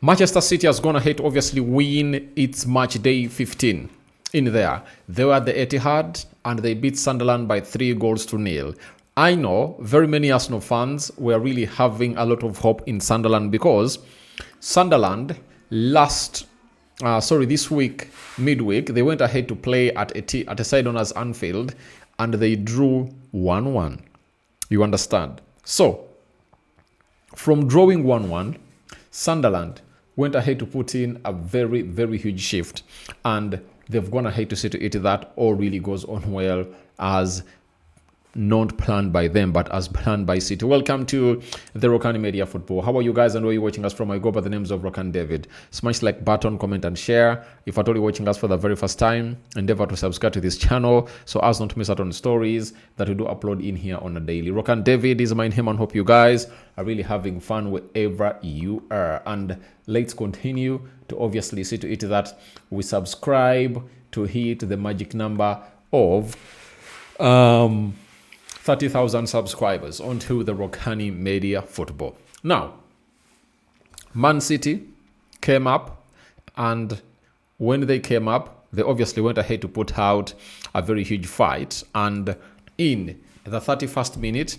Manchester City has gone ahead to obviously win its match day 15 in there. They were at the Etihad and they beat Sunderland by 3-0. I know very many Arsenal fans were really having a lot of hope in Sunderland because Sunderland this week, midweek, they went ahead to play at a side known as Anfield and they drew 1-1. You understand? So, from drawing 1-1, Sunderland went ahead to put in a very, very huge shift. And they've gone ahead to see to it that all really goes on well as not planned by them, but as planned by City. Welcome to the Rokani Media Football. How are you guys and where are you watching us from? I go by the names of Rokani David. Smash the like button, comment and share. If at all you're watching us for the very first time, endeavor to subscribe to this channel so as not to miss out on stories that we do upload in here on a daily. Rokani David is my name and hope you guys are really having fun wherever you are. And let's continue to obviously see to it that we subscribe to hit the magic number of 30,000 subscribers onto the Rokani Media Football. Now, Man City came up, and when they came up, they obviously went ahead to put out a very huge fight. And in the 31st minute,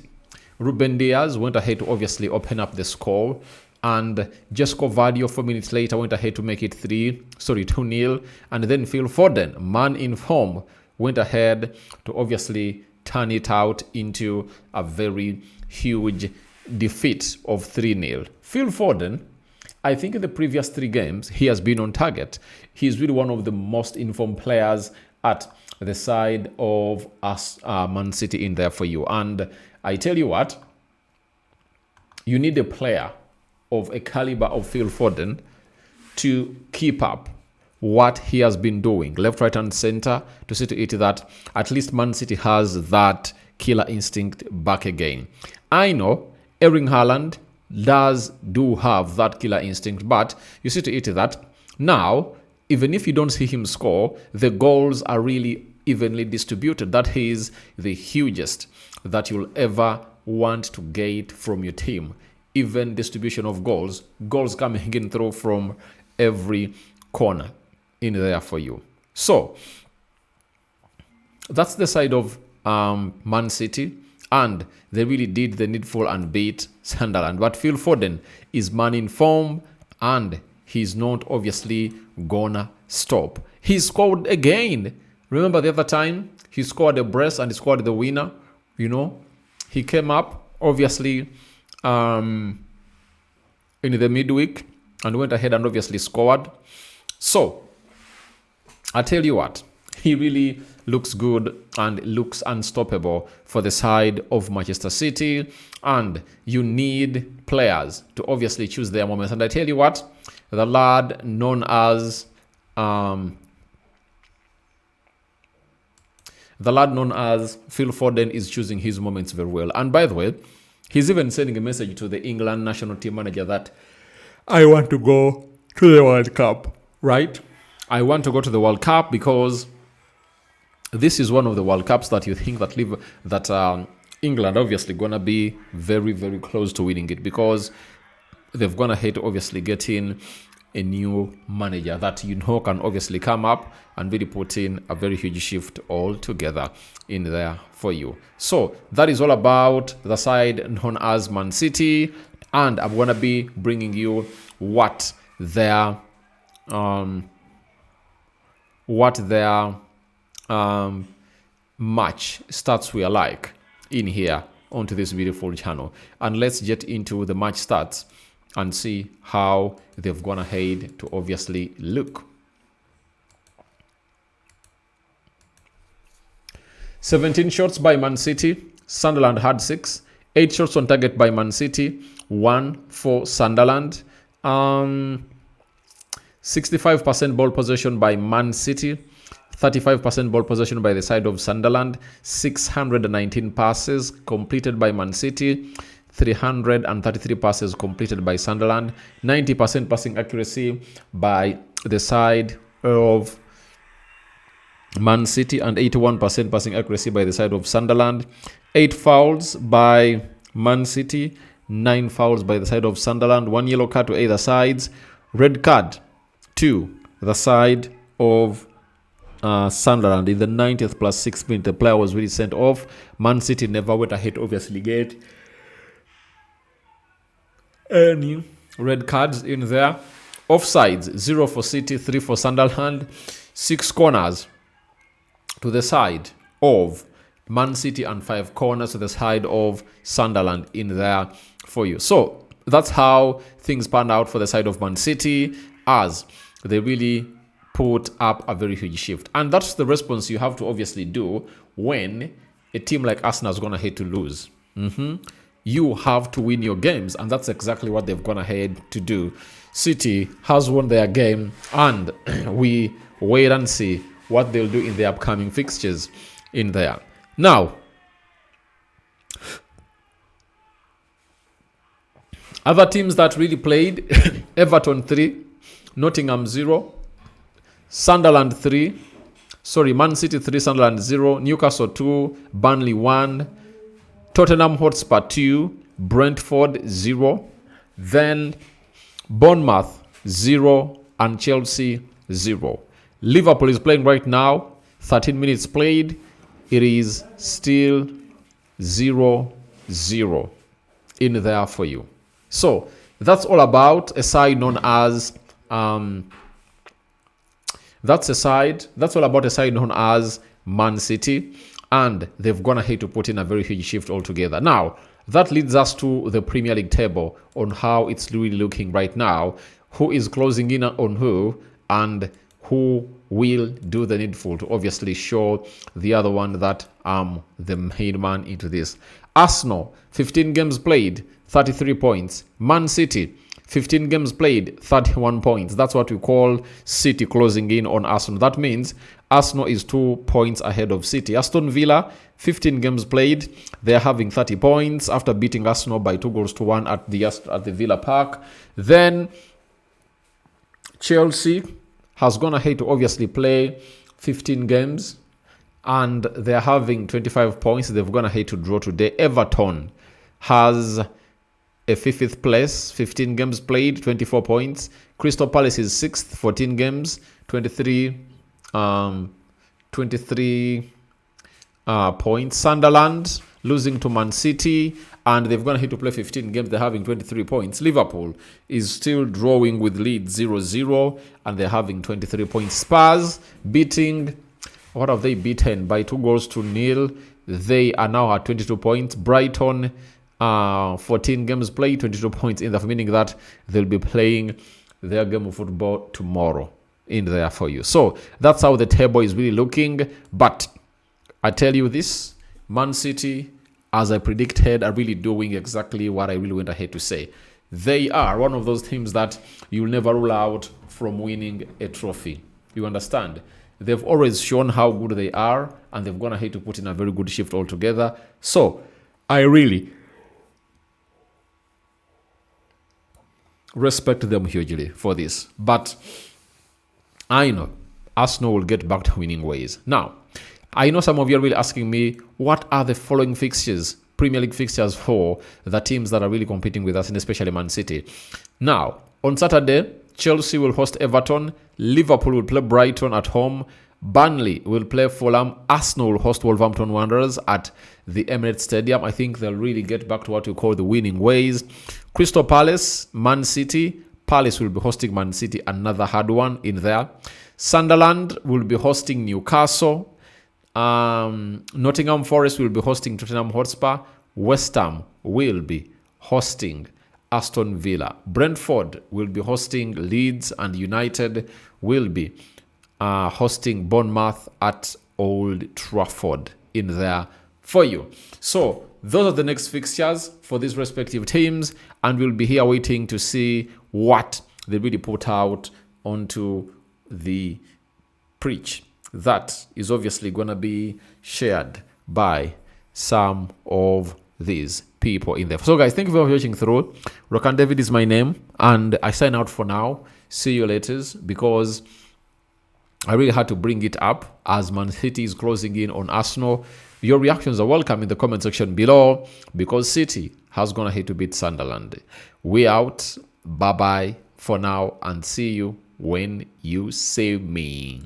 Ruben Diaz went ahead to obviously open up the score. And Jesco Vardio 4 minutes later went ahead to make it 2-0. And then Phil Foden, man in form, went ahead to obviously turn it out into a very huge defeat of 3-0. Phil Foden, I think in the previous 3 games, he has been on target. He's really one of the most informed players at the side of us, Man City in there for you. And I tell you what, you need a player of a caliber of Phil Foden to keep up what he has been doing, left, right, and center, to see to it that at least Man City has that killer instinct back again. I know Erling Haaland do have that killer instinct, but you see to it that now, even if you don't see him score, the goals are really evenly distributed. That is the hugest that you'll ever want to get from your team. Even distribution of goals coming in through from every corner in there for you. So that's the side of Man City, and they really did the needful and beat Sunderland. But Phil Foden is man in form, and he's not obviously gonna stop. He scored again. Remember the other time he scored a brace and he scored the winner. You know, he came up obviously in the midweek and went ahead and obviously scored. So I tell you what, he really looks good and looks unstoppable for the side of Manchester City. And you need players to obviously choose their moments. And I tell you what, the lad known as Phil Foden is choosing his moments very well. And by the way, he's even sending a message to the England national team manager that I want to go to the World Cup, right? I want to go to the World Cup because this is one of the World Cups that you think that England obviously gonna be very, very close to winning it, because they've gone ahead to obviously getting a new manager that you know can obviously come up and really put in a very huge shift all together in there for you. So that is all about the side known as Man City, and I'm gonna be bringing you what their match stats were like in here onto this beautiful channel. And let's get into the match stats and see how they've gone ahead to obviously look. 17 shots by Man City, Sunderland had 6. 8 shots on target by Man City, 1 for Sunderland. 65% ball possession by Man City, 35% ball possession by the side of Sunderland, 619 passes completed by Man City, 333 passes completed by Sunderland, 90% passing accuracy by the side of Man City, and 81% passing accuracy by the side of Sunderland. 8 fouls by Man City, 9 fouls by the side of Sunderland, 1 yellow card to either sides, Red card to the side of Sunderland in the 90th plus 6 minute. The player was really sent off. Man City never went ahead, obviously, get any red cards in there. Offsides, 0 for City, 3 for Sunderland. 6 corners to the side of Man City and 5 corners to the side of Sunderland in there for you. So that's how things panned out for the side of Man City, as they really put up a very huge shift. And that's the response you have to obviously do when a team like Arsenal is going to hate to lose. You have to win your games, and that's exactly what they've gone ahead to do. City has won their game, and we wait and see what they'll do in the upcoming fixtures in there. Now, other teams that really played: Everton 3, Nottingham 0, Sunderland 3, Man City 3, Sunderland 0, Newcastle 2, Burnley 1, Tottenham Hotspur 2, Brentford 0, then Bournemouth 0, and Chelsea 0. Liverpool is playing right now, 13 minutes played. It is still 0-0 in there for you. So that's all about a side known as that's all about a side known as Man City, and they've gone ahead to put in a very huge shift altogether. Now, that leads us to the Premier League table on how it's really looking right now, who is closing in on who, and who will do the needful to obviously show the other one that I'm the main man into this. Arsenal, 15 games played, 33 points. Man City, 15 games played, 31 points. That's what we call City closing in on Arsenal. That means Arsenal is 2 points ahead of City. Aston Villa, 15 games played. They're having 30 points after beating Arsenal by 2-1 at the Villa Park. Then Chelsea has gone ahead to obviously play 15 games, and they're having 25 points. They've gone ahead to draw today. Everton has a 5th place, 15 games played, 24 points. Crystal Palace is 6th, 14 games, 23 points. Sunderland losing to Man City, and they've gone ahead to play 15 games. They're having 23 points. Liverpool is still drawing with Leeds 0-0, and they're having 23 points. Spurs beating, what have they beaten? By 2-0. They are now at 22 points. Brighton, 14 games played, 22 points in the meaning that they'll be playing their game of football tomorrow in there for you. So that's how the table is really looking. But I tell you this, Man City, as I predicted, are really doing exactly what I really went ahead to say. They are one of those teams that you'll never rule out from winning a trophy. You understand? They've always shown how good they are, and they've gone ahead to put in a very good shift altogether. So I really respect them hugely for this. But I know Arsenal will get back to winning ways. Now, I know some of you are really asking me, what are the following fixtures, Premier League fixtures for the teams that are really competing with us, and especially Man City. Now, on Saturday, Chelsea will host Everton. Liverpool will play Brighton at home. Burnley will play Fulham. Arsenal will host Wolverhampton Wanderers at the Emirates Stadium. I think they'll really get back to what you call the winning ways. Crystal Palace, Man City. Palace will be hosting Man City, another hard one in there. Sunderland will be hosting Newcastle. Nottingham Forest will be hosting Tottenham Hotspur. West Ham will be hosting Aston Villa. Brentford will be hosting Leeds, and United will be hosting Bournemouth at Old Trafford in there for you. So those are the next fixtures for these respective teams, and we'll be here waiting to see what they really put out onto the preach. That is obviously going to be shared by some of these people in there. So guys, thank you for watching through. Rokani David is my name, and I sign out for now. See you later, because I really had to bring it up as Man City is closing in on Arsenal. Your reactions are welcome in the comment section below, because City has gone ahead to beat Sunderland. We out. Bye-bye. for now and see you when you see me.